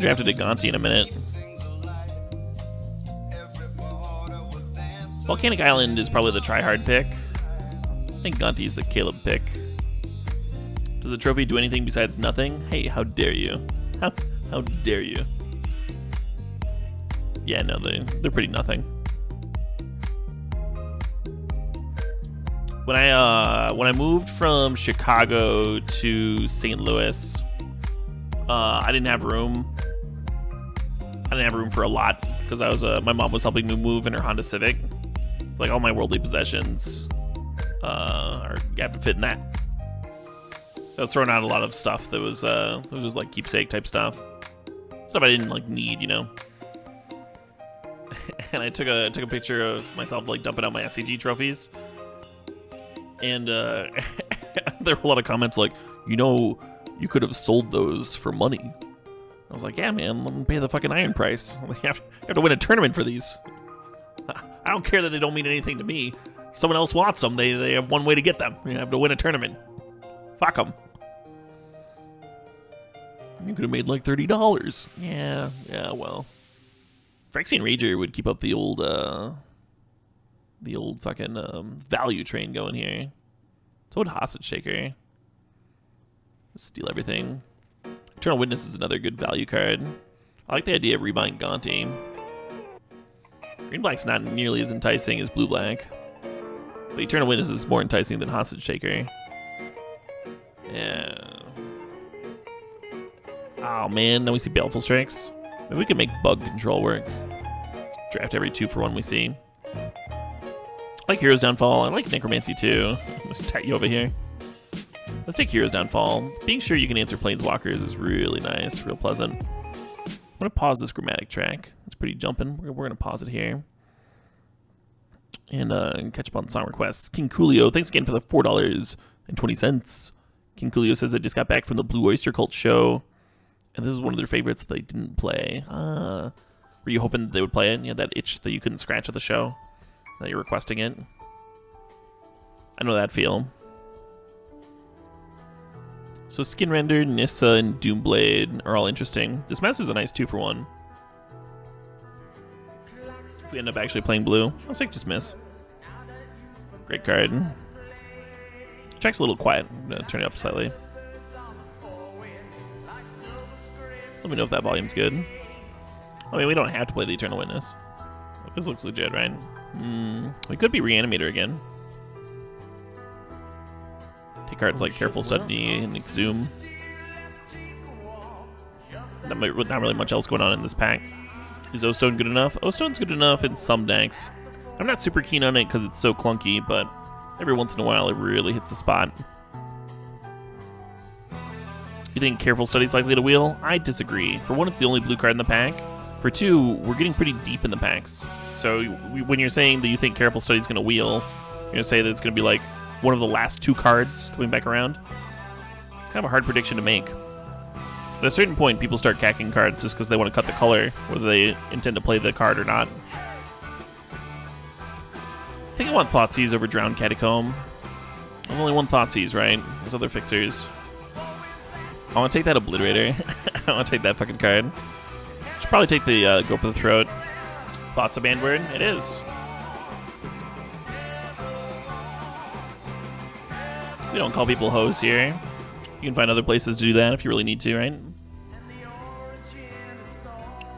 drafted a Gonti in a minute. Volcanic Island is probably the try-hard pick. I think Gonti is the Caleb pick. Does the trophy do anything besides nothing? Hey, how dare you? How dare you? Yeah, no, they're pretty nothing. When I moved from Chicago to St. Louis, I didn't have room. I didn't have room for a lot because my mom was helping me move in her Honda Civic. Like all my worldly possessions have to fit in that. I was throwing out a lot of stuff that was just like keepsake type stuff I didn't like need, you know. And I took a picture of myself like dumping out my SCG trophies, and there were a lot of comments like, you know, you could have sold those for money. I was like, yeah, man, let me pay the fucking iron price. You have to win a tournament for these. I don't care that they don't mean anything to me. Someone else wants them. They have one way to get them. You have to win a tournament. Fuck them. You could have made like $30. Yeah, well. Phyrexian Rager would keep up the old fucking value train going here. So would Hostage Shaker. Steal everything. Eternal Witness is another good value card. I like the idea of rebuying Gonti. Green-black's not nearly as enticing as blue-black. But Eternal Witness is more enticing than Hostage Shaker. Yeah. Oh man, now we see Baleful Strikes. Maybe we can make Bug Control work. Draft every 2-for-1 we see. I like Hero's Downfall. I like Necromancy too. Let's tag you over here. Let's take Hero's Downfall. Being sure you can answer Planeswalkers is really nice, real pleasant. I'm going to pause this grammatic track. It's pretty jumping. We're going to pause it here. And catch up on song requests. King Coolio, thanks again for the $4.20. King Coolio says they just got back from the Blue Oyster Cult show, and this is one of their favorites they didn't play. Were you hoping they would play it? You had that itch that you couldn't scratch at the show, that you're requesting it. I know that feel. So Skin Render, Nissa, and Doomblade are all interesting. Dismiss is a nice 2-for-1. If we end up actually playing blue, let's take Dismiss. Great card. Track's a little quiet. I'm going to turn it up slightly. Let me know if that volume's good. I mean, we don't have to play the Eternal Witness. This looks legit, right? We could be Reanimator again. Take cards like Careful Study and Exhume. Not really much else going on in this pack. Is O-Stone good enough? O-Stone's good enough in some decks. I'm not super keen on it because it's so clunky, but every once in a while it really hits the spot. You think Careful Study's likely to wheel? I disagree. For one, it's the only blue card in the pack. For two, we're getting pretty deep in the packs. So when you're saying that you think Careful Study's going to wheel, you're going to say that it's going to be like one of the last 2 cards coming back around. It's kind of a hard prediction to make. At a certain point, people start cacking cards just because they want to cut the color, whether they intend to play the card or not. I think I want Thoughtseize over Drowned Catacomb. There's only one Thoughtseize, right? There's other fixers. I want to take that Obliterator. I want to take that fucking card. Should probably take the Go for the Throat. Thoughts a banned word? It is. We don't call people hoes here. You can find other places to do that if you really need to, right?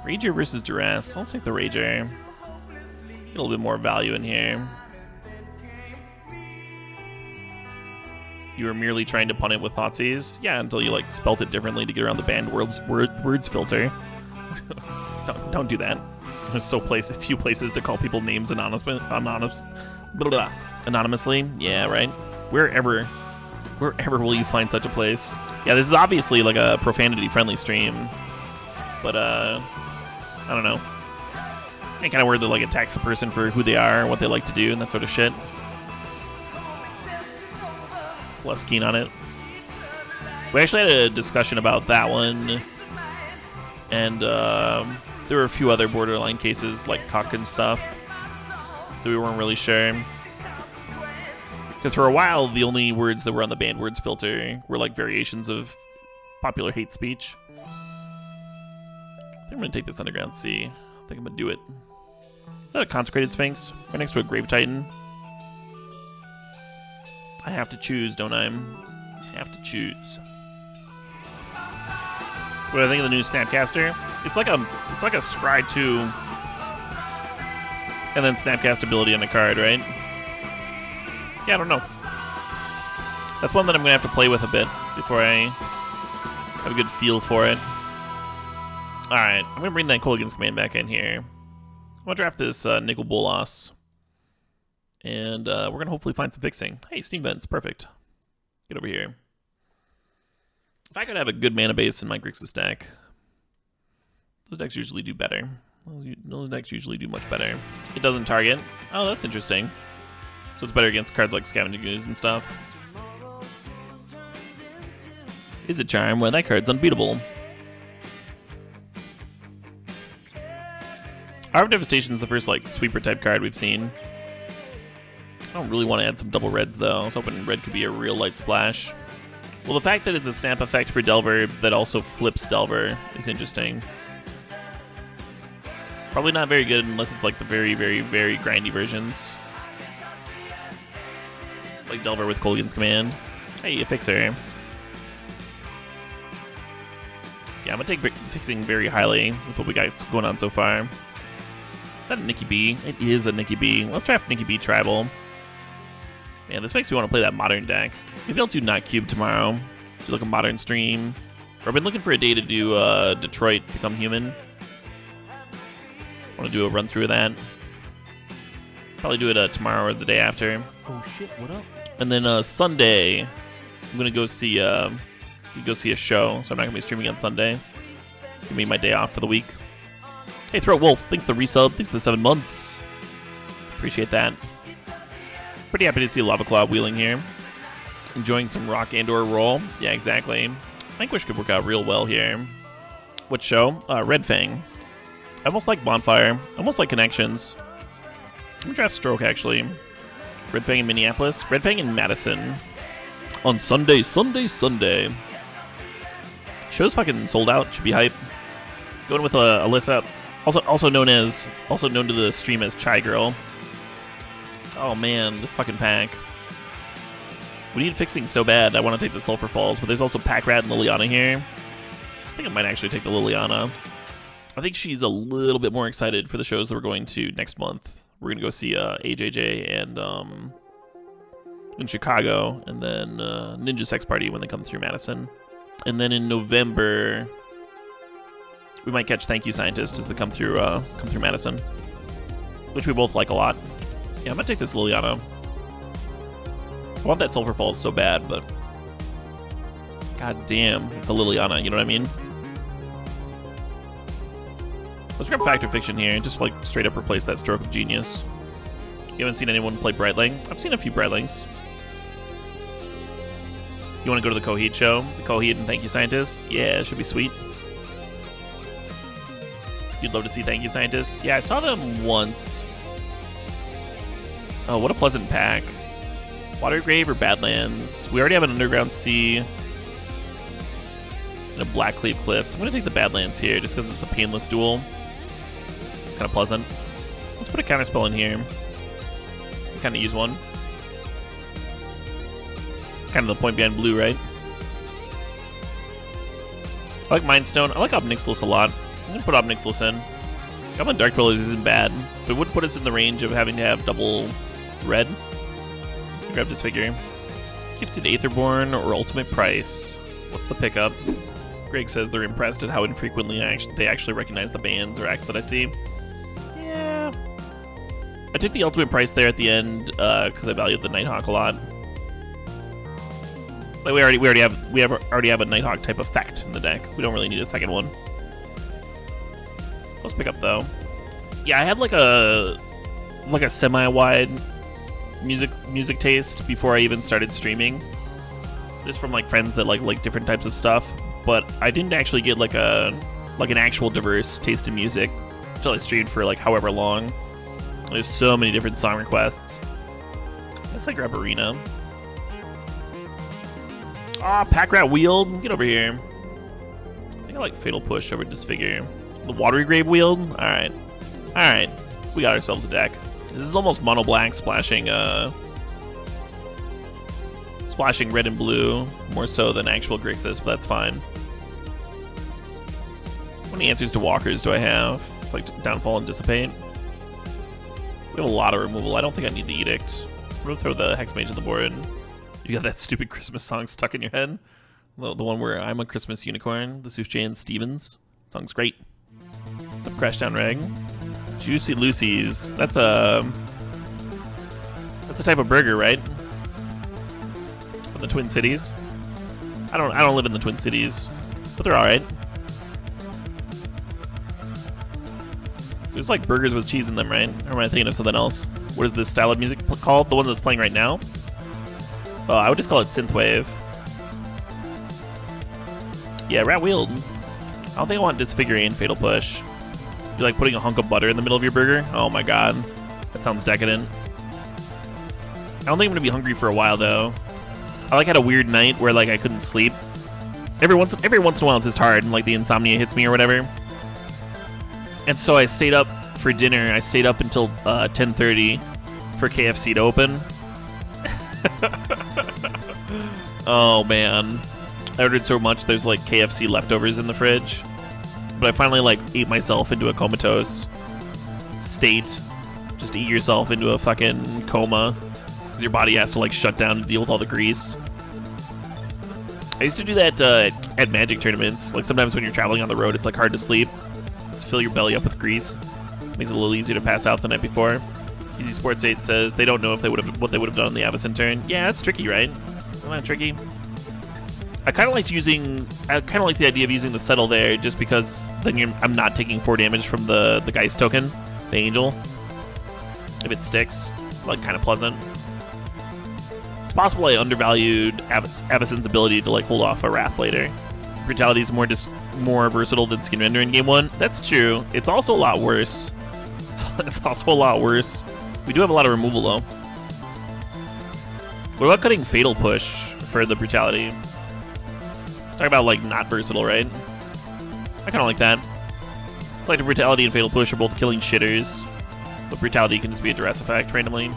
Rager versus Duress. I'll take the Rager. Get a little bit more value in here. You were merely trying to pun it with Thoughtseize? Yeah, until you like spelt it differently to get around the banned words filter. Don't do that. There's few places to call people names anonymously. Yeah, right. Wherever will you find such a place? Yeah, this is obviously like a profanity-friendly stream, but I don't know. I kind of word that like attacks a person for who they are, what they like to do, and that sort of shit. Less keen on it. We actually had a discussion about that one, and there were a few other borderline cases like Cock and stuff that we weren't really sure. Because for a while, the only words that were on the banned words filter were like variations of popular hate speech. I'm gonna take this Underground Sea. I think I'm gonna do it. Is that a Consecrated Sphinx? Right next to a Grave Titan. I have to choose, don't I? I have to choose. What do I think of the new Snapcaster? It's like a Scry 2 and then Snapcast ability on a card, right? Yeah, I don't know. That's one that I'm gonna have to play with a bit before I have a good feel for it. Alright, I'm gonna bring that Kolaghan's Command back in here. I'm gonna draft this Nicol Bolas. And we're gonna hopefully find some fixing. Hey, Steam Vents, perfect. Get over here. If I could have a good mana base in my Grixis deck, those decks usually do better. Those decks usually do much better. It doesn't target. Oh, that's interesting. So it's better against cards like Scavenging Ooze and stuff. Is it Charm? Well, that card's unbeatable. Hour of Devastation is the first like sweeper type card we've seen. I don't really want to add some double reds though. I was hoping red could be a real light splash. Well, the fact that it's a snap effect for Delver that also flips Delver is interesting. Probably not very good unless it's like the very, very, very grindy versions. Like Delver with Kolaghan's Command. Hey, a fixer. Yeah, I'm gonna take fixing very highly with what we got going on so far. Is that a Nikki B? It is a Nikki B. Let's draft Nikki B Tribal. Man, this makes me want to play that Modern deck. Maybe I'll do Not Cube tomorrow. Do like a Modern stream. Or I've been looking for a day to do Detroit Become Human. I want to do a run through of that. Probably do it tomorrow or the day after. Oh shit, what up? And then Sunday, I'm gonna go see a show. So I'm not gonna be streaming on Sunday. Give me my day off for the week. Hey, Throat Wolf, thanks for the resub. Thanks for the 7 months. Appreciate that. Pretty happy to see Lava Claw wheeling here. Enjoying some Rock and/or Roll. Yeah, exactly. Vanquish could work out real well here. What show? Red Fang. I almost like Bonfire. Almost like Connections. I'm gonna draft Stroke, actually. Red Fang in Minneapolis. Red Fang in Madison. On Sunday. Show's fucking sold out. Should be hype. Going with Alyssa. Also known to the stream as Chai Girl. Oh man, this fucking pack. We need fixing so bad. I want to take the Sulphur Falls, but there's also Pack Rat and Liliana here. I think I might actually take the Liliana. I think she's a little bit more excited for the shows that we're going to next month. We're gonna go see AJJ and in Chicago, and then Ninja Sex Party when they come through Madison, and then in November we might catch Thank You Scientist as they come through Madison, which we both like a lot. Yeah, I'm gonna take this Liliana. I want that Sulphur Falls so bad, but god damn, it's a Liliana, you know what I mean? Let's grab Fact or Fiction here and just like straight up replace that Stroke of Genius. You haven't seen anyone play Brightling? I've seen a few Brightlings. You want to go to the Coheed show? The Coheed and Thank You Scientist? Yeah, it should be sweet. You'd love to see Thank You Scientist? Yeah, I saw them once. Oh, what a pleasant pack. Watergrave or Badlands? We already have an Underground Sea and a Blackcleave Cliffs. I'm going to take the Badlands here just because it's a painless duel. Kind of pleasant. Let's put a counterspell in here. We kind of use one. It's kind of the point behind blue, right? I like Mindstone. I like Obnixilis a lot. I'm going to put Obnixilis in. Goblin Dark Dwellers isn't bad, but it would put us in the range of having to have double red. Let's grab this figure. Gifted Aetherborn or Ultimate Price. What's the pickup? Greg says they're impressed at how infrequently they actually recognize the bands or acts that I see. Yeah. I took the Ultimate Price there at the end because I valued the Nighthawk a lot. Like we already have a Nighthawk type effect in the deck. We don't really need a second one. Let's pick up though. Yeah, I had like a semi-wide music taste before I even started streaming. This from like friends that like different types of stuff, but I didn't actually get like an actual diverse taste in music until I streamed for like however long. There's so many different song requests. I guess I grab Arena. Ah, Pack Rat Wield, get over here. I think I like Fatal Push over Disfigure. The Watery Grave Wield? Alright. Alright. We got ourselves a deck. This is almost mono black splashing splashing red and blue, more so than actual Grixis, but that's fine. How many answers to walkers do I have? It's like Downfall and Dissipate. We have a lot of removal. I don't think I need the Edict. I'm gonna throw the Hex Mage on the board. You got that stupid Christmas song stuck in your head? The one where I'm a Christmas unicorn, the Sufjan Stevens. Song's great. What's up, Crashdown Reg? Juicy Lucy's. That's a type of burger, right? From the Twin Cities. I don't live in the Twin Cities, but they're all right. There's like burgers with cheese in them, right? Or am I thinking of something else? What is this style of music called? The one that's playing right now? I would just call it synthwave. Yeah, Rat Wield. I don't think I want Disfigure and Fatal Push. You like putting a hunk of butter in the middle of your burger? Oh my god. That sounds decadent. I don't think I'm gonna be hungry for a while though. I like had a weird night where like I couldn't sleep. Every once in a while it's just hard and like the insomnia hits me or whatever. And so I stayed up for dinner. I stayed up until 10:30 for KFC to open. Oh man. I ordered so much there's like KFC leftovers in the fridge. But I finally like ate myself into a comatose state. Just eat yourself into a fucking coma. Because your body has to like shut down to deal with all the grease. I used to do that at Magic tournaments. Like sometimes when you're traveling on the road, it's like hard to sleep. Just fill your belly up with grease. Makes it a little easier to pass out the night before. Easy Sports 8 says they don't know if what they would have done on the Avacyn turn. Yeah, that's tricky, right? Isn't that tricky? I kind of like the idea of using the Settle there, just because then I'm not taking 4 damage from the Geist token, the Angel. If it sticks, like kind of pleasant. It's possible I undervalued Avacyn's ability to like hold off a Wrath later. Brutality is more versatile than Skin Render in game 1. That's true. It's also a lot worse. It's also a lot worse. We do have a lot of removal though. What about cutting Fatal Push for the Brutality? Talk about like not versatile, right? I kind of like that. Like the Brutality and Fatal Push are both killing shitters, but Brutality can just be a duress effect randomly.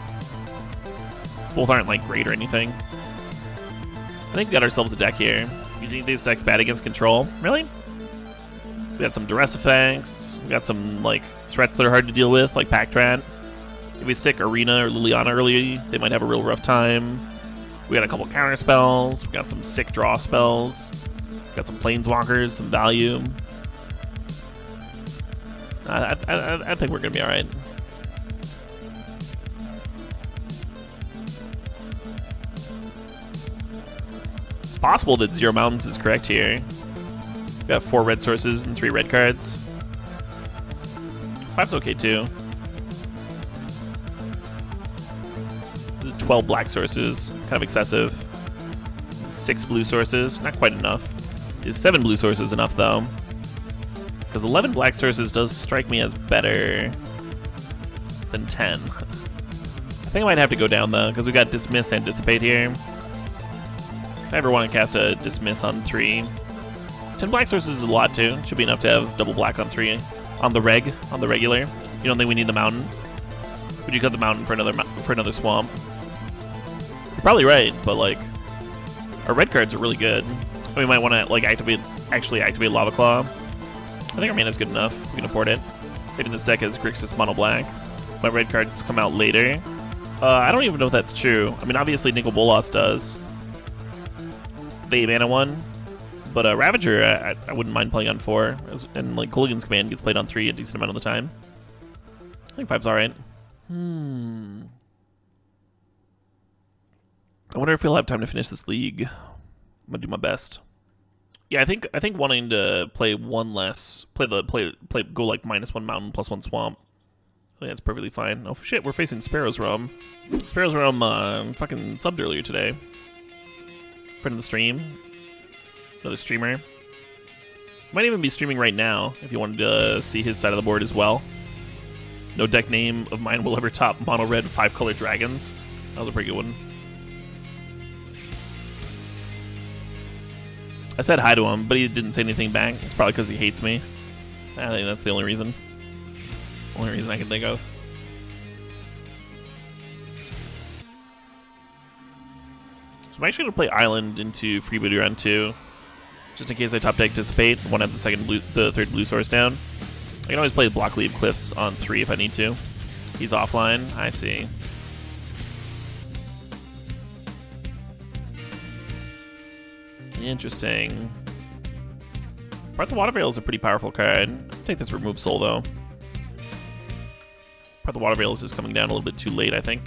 Both aren't like great or anything. I think we got ourselves a deck here. You think this deck's bad against control? Really? We got some duress effects. We got some like threats that are hard to deal with, like Pact Rat. If we stick Arena or Liliana early, they might have a real rough time. We got a couple counter spells. We got some sick draw spells. We got some Planeswalkers, some value. I think we're gonna be all right. It's possible that Zero Mountains is correct here. We got 4 red sources and 3 red cards. 5's okay too. 12 black sources, kind of excessive. 6 blue sources, not quite enough. Is 7 blue sources enough though? Because 11 black sources does strike me as better than 10. I think I might have to go down though, because we got Dismiss and Dissipate here. If I ever want to cast a Dismiss on 3. 10 black sources is a lot too. Should be enough to have double black on 3. On the regular. You don't think we need the mountain? Would you cut the mountain for another swamp? You're probably right, but like our red cards are really good. We might want to like actually activate Lava Claw. I think our mana is good enough. We can afford it. Saving this deck as Grixis Mono Black. My red cards come out later. I don't even know if that's true. I mean, obviously Nicol Bolas does. The 8 mana one. But Ravager, I wouldn't mind playing on 4. And like Kolaghan's Command gets played on 3 a decent amount of the time. I think 5's alright. I wonder if we'll have time to finish this league. I'm gonna do my best. Yeah, I think wanting to play one less, go like -1 mountain, +1 swamp. I think that's perfectly fine. Oh shit, we're facing Sparrow's Realm. Sparrow's Realm fucking subbed earlier today. Friend of the stream. Another streamer. Might even be streaming right now if you wanted to see his side of the board as well. No deck name of mine will ever top mono red 5-color dragons. That was a pretty good one. I said hi to him, but he didn't say anything back. It's probably because he hates me. I think that's the only reason. Only reason I can think of. So I'm actually gonna play Island into Freebooter on 2, just in case I top deck Dissipate. I want to have the third blue source down. I can always play Block Leave Cliffs on 3 if I need to. He's offline. I see. Interesting. Part the Water Veil is a pretty powerful card. I'll take this Remove Soul though. Part the Water Veil is just coming down a little bit too late, I think.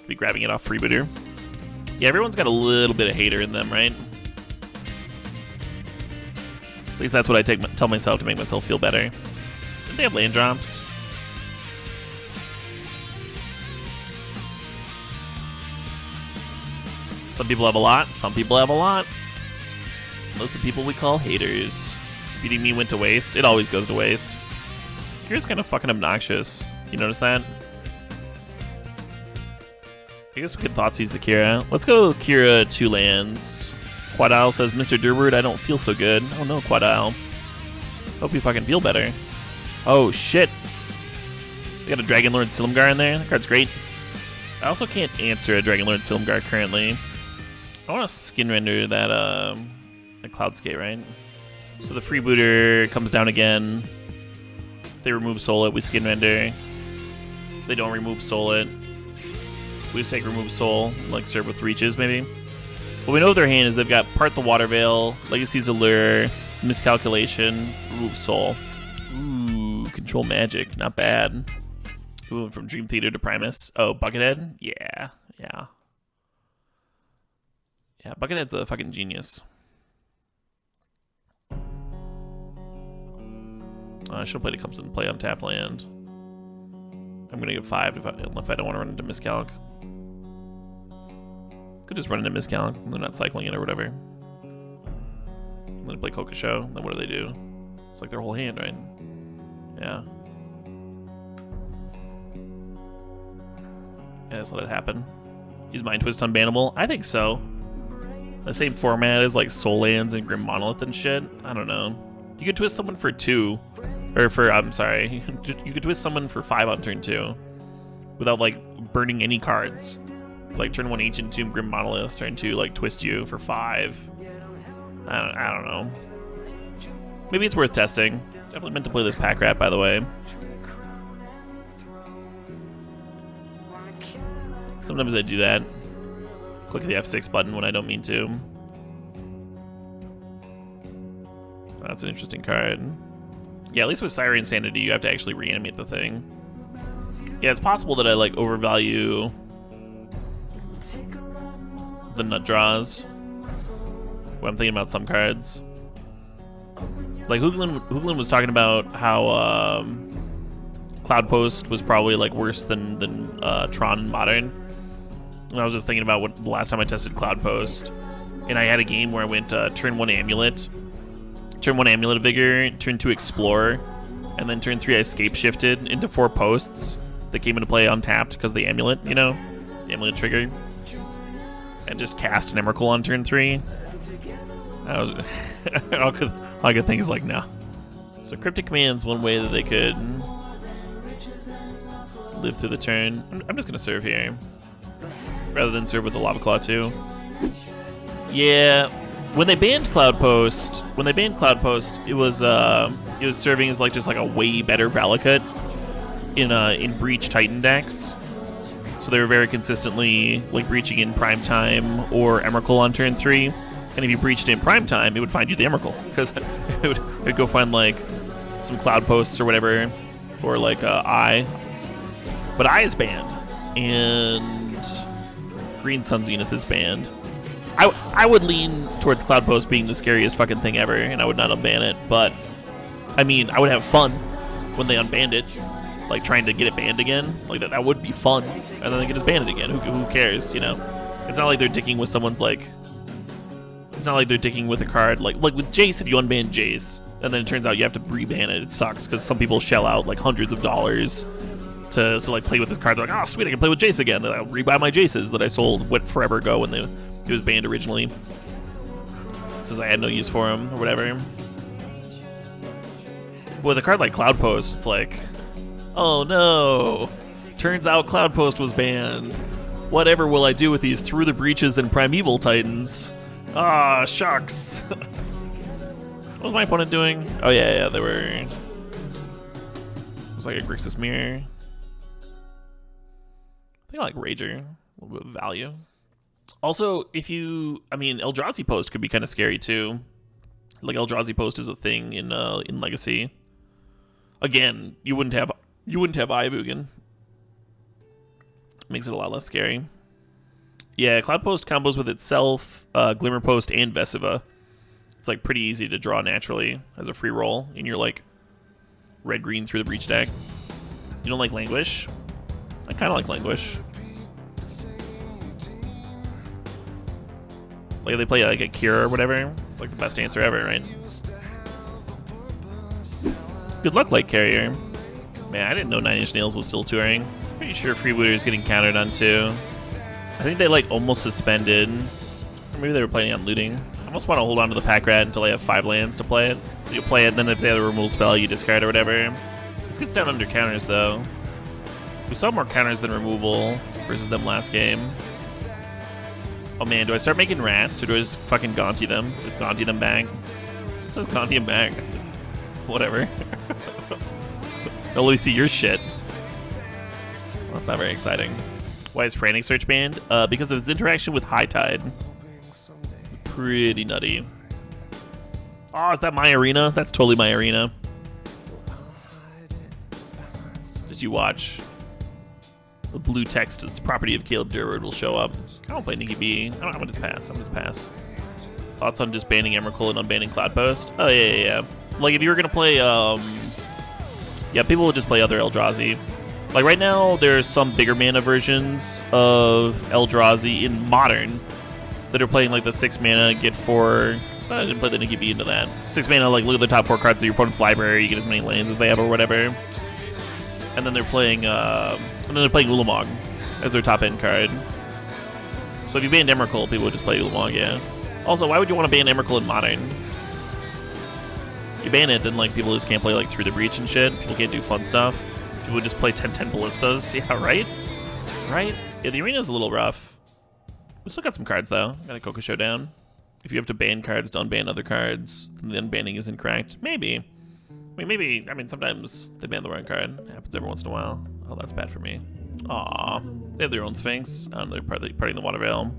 Be grabbing it off Freebooter. Yeah, everyone's got a little bit of hater in them, right? At least that's what I tell myself to make myself feel better. Did they have land drops? Some people have a lot, some people have a lot. Most of the people we call haters. Beating me went to waste. It always goes to waste. Kira's kind of fucking obnoxious. You notice that? I guess we could Thoughtseize the Kira. Let's go Kira 2 lands. Quadile says, Mr. Durward, I don't feel so good. Oh no, Quadile. Hope you fucking feel better. Oh shit. We got a Dragonlord Silumgar in there. That card's great. I also can't answer a Dragonlord Silumgar currently. I want to skin render that Cloudscape, right? So the Freebooter comes down again. They remove Soul it, we skin render. They don't remove Soul it. We just take Remove Soul, like serve with Reaches maybe. What we know of their hand is they've got Part the Water Veil, Legacy's Allure, Miscalculation, Remove Soul. Ooh, Control Magic, not bad. Ooh, from Dream Theater to Primus. Oh, Buckethead? Yeah. Yeah, Buckethead's a fucking genius. I should have played It Comes into Play on tap land. I'm gonna get 5 if I don't want to run into Miscalc. Could just run into Miscalc. They're not cycling it or whatever. I'm gonna play Kokosho. Then what do they do? It's like their whole hand, right? Yeah. Yeah, just let it happen. Is Mind Twist unbannable? I think so. The same format as like Soul Lands and Grim Monolith and shit. I don't know. You could twist someone for 2. Or for, I'm sorry. You could twist someone for 5 on turn 2. Without like burning any cards. It's like turn 1 Ancient Tomb, Grim Monolith. Turn 2 like twist you for 5. I don't know. Maybe it's worth testing. Definitely meant to play this pack rat, by the way. Sometimes I do that. Click the F6 button when I don't mean to. That's an interesting card. Yeah, at least with Siren Sanity, you have to actually reanimate the thing. Yeah, it's possible that I like overvalue the nut draws when I'm thinking about some cards. Like Hooglin was talking about how Cloud Post was probably like worse than Tron and Modern. And I was just thinking about the last time I tested Cloud Post, and I had a game where I went turn 1 Amulet, turn 1 Amulet Vigor, turn 2 Explore, and then turn 3 I Escape Shifted into 4 posts that came into play untapped because of the Amulet, you know, the Amulet trigger, and just cast an Emrakul on turn 3. I was all I could think is like, no. So Cryptic Command's one way that they could live through the turn. I'm just gonna serve here rather than serve with the Lava Claw too. Yeah, when they banned Cloud Post, it was serving as like just like a way better Valakut in Breach Titan decks. So they were very consistently like breaching in Prime Time or Emrakul on turn 3. And if you breached in Prime Time, it would find you the Emrakul because it would go find like some Cloud Posts or whatever, or like Eye. But Eye is banned, and Green Sun Zenith is banned. I would lean towards Cloud Post being the scariest fucking thing ever, and I would not unban it. But I mean, I would have fun when they unbanned it, like trying to get it banned again. Like that would be fun, and then they can just ban it again. Who cares, you know? It's not like they're dicking with someone's like. It's not like they're dicking with a card like with Jace. If you unban Jace, and then it turns out you have to reban it, it sucks because some people shell out like hundreds of dollars to like play with this card. They're like, oh sweet, I can play with Jace again. Then I'll rebuy my Jaces that I sold forever ago when it was banned originally, since I had no use for them or whatever. With a card like Cloud Post, it's like, oh no, turns out Cloud Post was banned. Whatever will I do with these Through the Breaches and Primeval Titans? Ah, shucks. What was my opponent doing? Oh yeah, they were... It was like a Grixis Mirror. I think I like Rager. A little bit of value. Also, if you... I mean, Eldrazi Post could be kind of scary too. Like Eldrazi Post is a thing in Legacy. Again, you wouldn't have Ivugan. Makes it a lot less scary. Yeah, Cloud Post combos with itself, Glimmer Post, and Vesiva. It's like pretty easy to draw naturally as a free roll in your like red-green Through the Breach deck. You don't like Languish? I kind of like Languish. Like if they play like a Cure or whatever, it's like the best answer ever, right? Good luck, Light Carrier. Man, I didn't know 9 Inch Nails was still touring. Pretty sure Freebooter is getting countered on too. I think they like almost suspended. Or maybe they were planning on looting. I almost want to hold on to the Pack Rat until they have 5 lands to play it. So you play it, and then if they have a removal spell, you discard or whatever. This gets down under counters though. We saw more counters than removal versus them last game. Oh man, do I start making rats or do I just fucking Gaunty them? Just Gaunty them back? Just Gaunty them back. Whatever. I'll let me see your shit. Well, that's not very exciting. Why is Frantic Search banned? Because of its interaction with High Tide. Pretty nutty. Oh, is that my arena? That's totally my arena. As you watch, the blue text that's property of Caleb Durward will show up. I don't play Nikki B. I'm gonna just pass. Thoughts on just banning Emrakul and unbanning Cloud Post? Oh yeah. Like if you were gonna play, yeah, people will just play other Eldrazi. Like right now, there's some bigger mana versions of Eldrazi in Modern that are playing like the 6 mana, get 4. I didn't play the Nikki B into that. 6 mana, like look at the top 4 cards of your opponent's library, you get as many lands as they have or whatever. And then they're playing, Ulamog as their top end card. So if you banned Emrakul, people would just play Ulamog, yeah. Also, why would you want to ban Emrakul in Modern? You ban it, then like people just can't play like Through the Breach and shit. People can't do fun stuff. People would just play 10-10 Ballistas. Yeah, right? Right? Yeah, the arena's a little rough. We still got some cards though. Got a Coco Showdown. If you have to ban cards, don't ban other cards. Then the unbanning is incorrect. Maybe. I mean, sometimes they ban the wrong card. It happens every once in a while. Oh, that's bad for me. Aw. They have their own Sphinx. They're partying the Water Veil.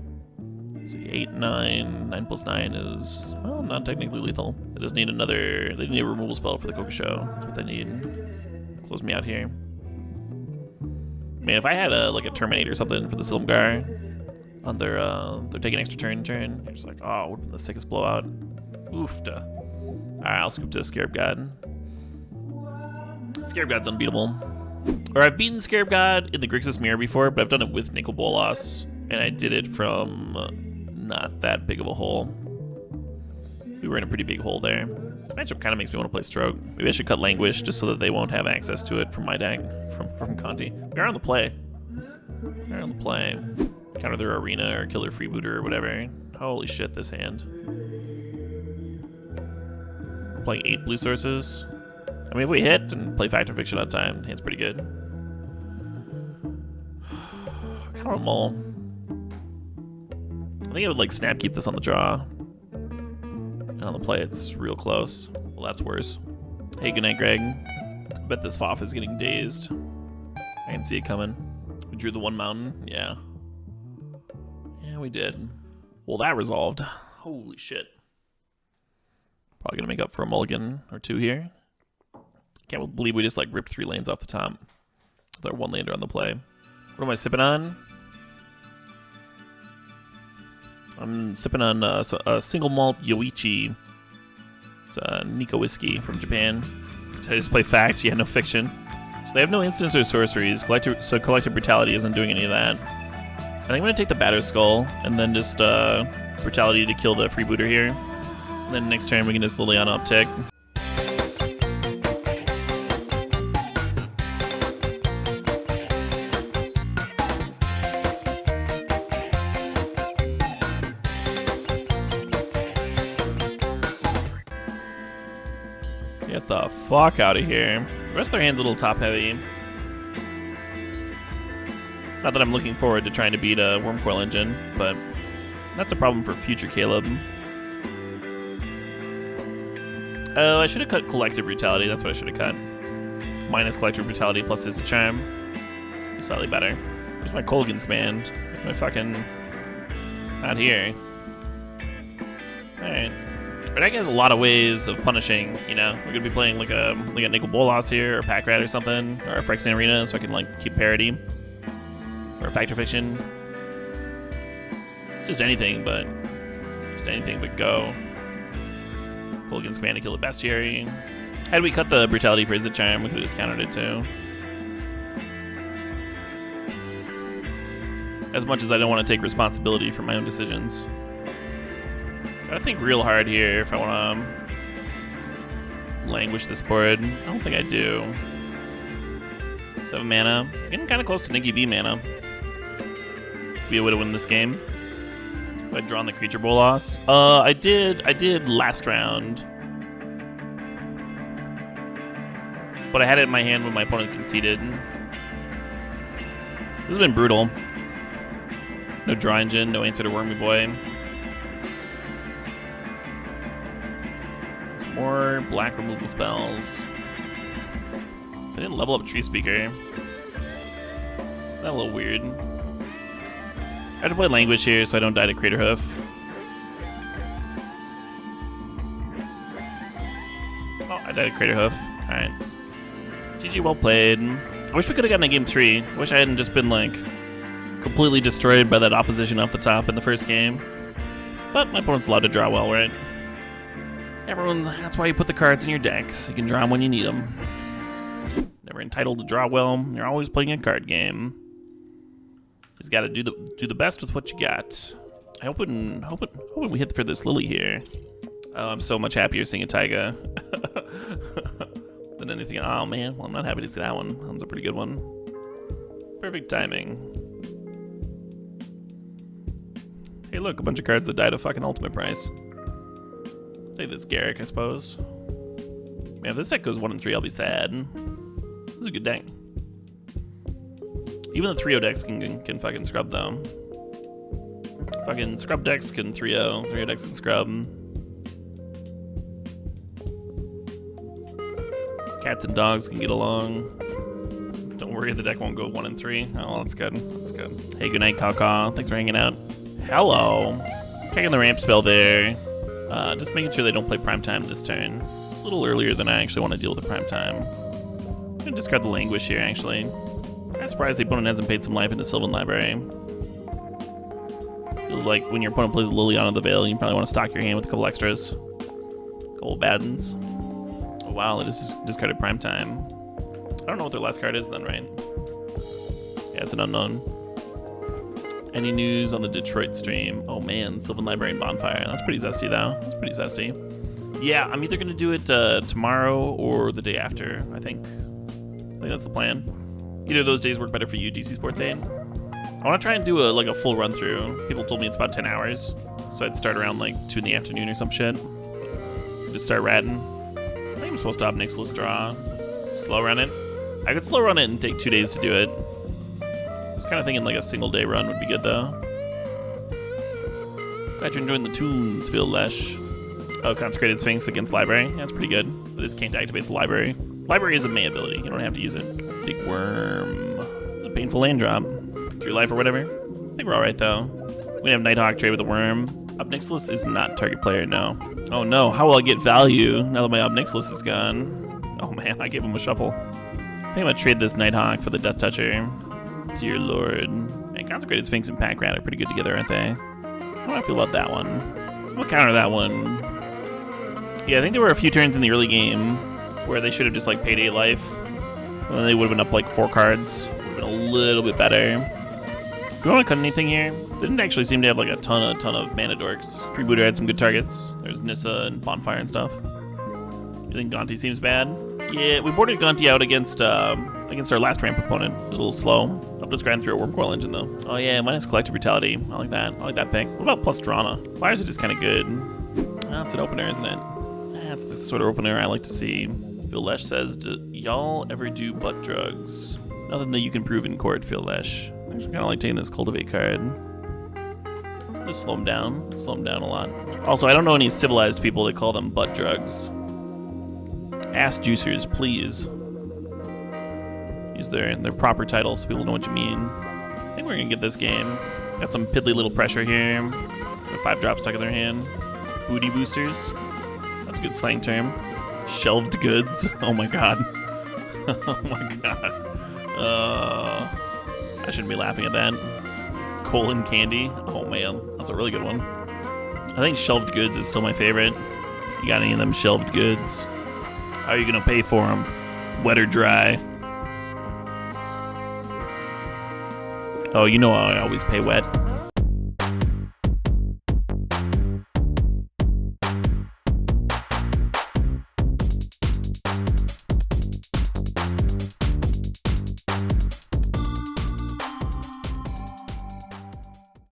Let's see, 8, 9. 9 plus 9 is, well, not technically lethal. They just need another, they need a removal spell for the Coco Show. That's what they need. Close me out here. Man, if I had a Terminate or something for the Silumgar on their, they're taking extra turn. You're just like, oh, it would have been the sickest blowout. Oofta. Alright, I'll scoop to Scarab God. Scarab God's unbeatable. Or I've beaten Scarab God in the Grixis Mirror before, but I've done it with Nicol Bolas, and I did it from not that big of a hole. We were in a pretty big hole there. This matchup kind of makes me want to play Stroke. Maybe I should cut Languish just so that they won't have access to it from my deck, from Conti. We are on the play. Counter their arena or kill their freebooter or whatever. Holy shit, this hand. We're playing 8 blue sources. I mean, if we hit and play Factor Fiction on time, hand's pretty good. Kind of a mull. I think I would snap keep this on the draw. And on the play, it's real close. Well, that's worse. Hey, good night, Greg. I bet this Foff is getting dazed. I can see it coming. We drew the 1 mountain. Yeah. Yeah, we did. Well, that resolved. Holy shit. Probably gonna make up for a mulligan or 2 here. Can't believe we just ripped 3 lanes off the top with our 1-lander on the play. What am I sipping on? I'm sipping on a single malt Yoichi. It's a Nikko whiskey from Japan. Did I just play fact? Yeah, no fiction. So they have no instants or sorceries. So Collective Brutality isn't doing any of that. I think I'm going to take the Batter Skull and then just Brutality to kill the freebooter here. And then next turn we can just Liliana uptick. the fuck out of here. The rest of their hand's a little top heavy. Not that I'm looking forward to trying to beat a Wormcoil Engine, but that's a problem for future Caleb. Oh, I should have cut Collective Brutality. That's what I should have cut. Minus Collective Brutality plus his charm. Be slightly better. Where's my Colgan's Command? My fucking... Not here. Alright. Our deck has a lot of ways of punishing, you know? We're gonna be playing like a Nicol Bolas here, or Pack Rat or something, or a Phyrexian Arena, so I can like keep parity. Or a Factor Fiction. Just anything but go. Colgan's Command to kill the Bestiary. Had we cut the Brutality for Izzet Charm, we could have just countered it too. As much as I don't want to take responsibility for my own decisions. Gotta think real hard here if I want to languish this board. I don't think I do. 7 mana. Getting kind of close to Nikki B mana. Be a way to win this game. If I'd drawn the Creature Bolas. I did last round. But I had it in my hand when my opponent conceded. This has been brutal. No Draw Engine, no answer to Wormy Boy. Some more black removal spells. I didn't level up Tree Speaker. That's a little weird. I have to play Language here so I don't die to Crater Hoof. Oh, I died to Crater Hoof. Alright. GG, well played. I wish we could have gotten a game 3. I wish I hadn't just been like completely destroyed by that opposition off the top in the first game. But my opponent's allowed to draw well, right? Everyone, that's why you put the cards in your deck, so you can draw them when you need them. Never entitled to draw well. You're always playing a card game. You just gotta do the best with what you got. I hoping we hit for this Lily here. Oh, I'm so much happier seeing a Taiga than anything. Oh man, well I'm not happy to see that one. That one's a pretty good one. Perfect timing. Hey look, a bunch of cards that died a fucking ultimate price. Take this Garrick, I suppose. Man, if this deck goes 1 and 3, I'll be sad. This is a good deck. Even the 3-0 decks can fucking scrub though. Fucking scrub decks can 3-0. 3-0 decks can scrub. Cats and dogs can get along. Don't worry, the deck won't go 1 and 3. Oh, that's good. That's good. Hey, good night, Kaka. Thanks for hanging out. Hello. Checking the ramp spell there. Just making sure they don't play Primetime this turn. A little earlier than I actually want to deal with the Primetime. I'm gonna discard the Languish here, actually. I'm surprised the opponent hasn't paid some life into Sylvan Library. Feels like when your opponent plays Liliana of the Veil, you probably want to stock your hand with a couple extras. A couple Baddens. Oh wow, it is discarded Primetime. I don't know what their last card is then, right? Yeah, it's an unknown. Any news on the Detroit stream? Oh man, Sylvan Library and Bonfire. That's pretty zesty though. That's pretty zesty. Yeah, I'm either gonna do it tomorrow or the day after, I think. I think that's the plan. Either of those days work better for you, DC Sports 8. I wanna try and do a full run through. People told me it's about 10 hours. So I'd start around like 2 in the afternoon or some shit. Just start ratting. I think I'm supposed to have Nixilis draw. Slow run it. I could slow run it and take 2 days to do it. I was kind of thinking like a single day run would be good though. Glad you're enjoying the tunes, Phil Lesh. Oh, Consecrated Sphinx against Library. That's pretty good. But this can't activate the Library. Library is a May ability. You don't have to use it. Big Worm. It's a painful land drop. 3 life or whatever. I think we're alright though. We have Nighthawk trade with the Worm. Obnixilis is not target player, no. Oh no, how will I get value now that my Obnixilis is gone? Oh man, I gave him a shuffle. I think I'm gonna trade this Nighthawk for the Death Toucher. Dear Lord. And Consecrated Sphinx and Pack Rat are pretty good together, aren't they? How do I feel about that one? We'll counter that one. Yeah, I think there were a few turns in the early game where they should have just like paid 8 life. And then they would have been up like 4 cards. Would have been a little bit better. Do you want to cut anything here? Didn't actually seem to have like a ton of mana dorks. Freebooter had some good targets. There's Nissa and Bonfire and stuff. You think Gonti seems bad? Yeah, we boarded Gonti out against our last ramp opponent. It was a little slow. Helped us grind through a Wormcoil Engine though. Oh yeah, minus Collective Brutality. I like that. I like that pick. What about plus Drana? Fires are just kind of good. That's an opener, isn't it? That's the sort of opener I like to see. Phil Lesh says, do y'all ever do butt drugs? Nothing that you can prove in court, Phil Lesh. I actually kind of like taking this Cultivate card. Just slow him down. Slow him down a lot. Also, I don't know any civilized people that call them butt drugs. Ass juicers, please. Use their proper titles so people know what you mean. I think we're going to get this game. Got some piddly little pressure here. Got 5 drops stuck in their hand. Booty boosters. That's a good slang term. Shelved goods. Oh my god. Oh my god. I shouldn't be laughing at that. Colon candy. Oh man, that's a really good one. I think shelved goods is still my favorite. You got any of them shelved goods? How are you gonna pay for them? Wet or dry? Oh, you know I always pay wet.